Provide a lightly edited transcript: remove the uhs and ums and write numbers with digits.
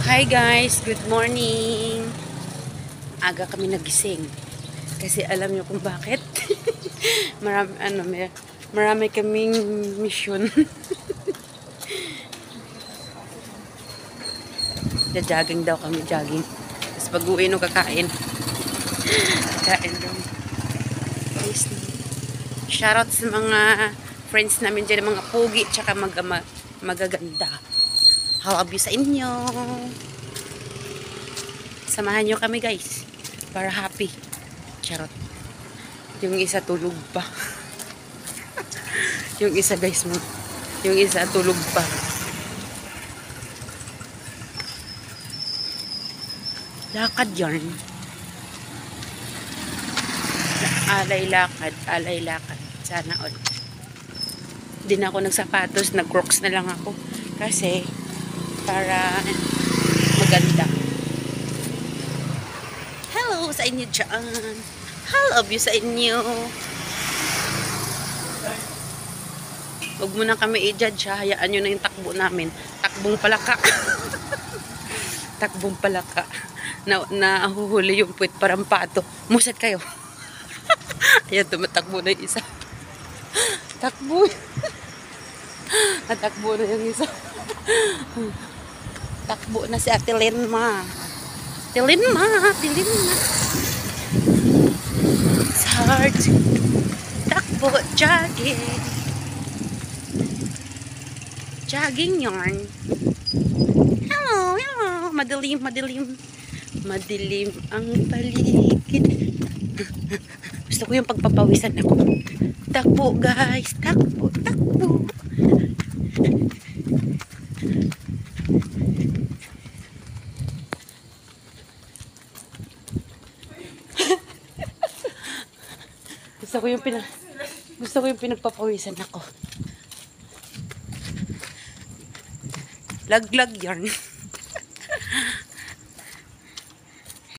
Hi guys, good morning. Aga kami nagising. Kasi alam niyo kung bakit? marami kaming mission. Jogging daw kami, jogging. Tapos pag-uwi no kakain. Kakain daw. Please. Shoutout sa mga friends namin dyan, mga pogi, tsaka magaganda. How are you sa inyo? Samahan nyo kami guys. Para happy. Charot. Yung isa tulog pa. Yung isa guys mo. Yung isa tulog pa. Lakad yarn. Alay lakad. Sana all. Hindi na ako nagsapatos. Nag-crocs na lang ako. Kasi para maganda. Hello sa inyo dyan. Hello you sa inyo. Huwag mo na kami i-judge ha. Hayaan nyo na yung takbo namin. Takbong palaka. Takbong palaka. Nahuhuli yung puwit parang pato. Musat kayo. Ayan, tumatakbo na yung isa. Takbo. Natakbo na yung isa. Takbo na si Ate Lenma. Ate Lenma. It's hard. Takbo, jogging. Jogging yarn. Hello. Madilim ang paligid. Gusto ko yung pagpapawisan ako. Takbo guys. Takbo. Gusto ko yung pinagpapawisan ako. Lag yarn.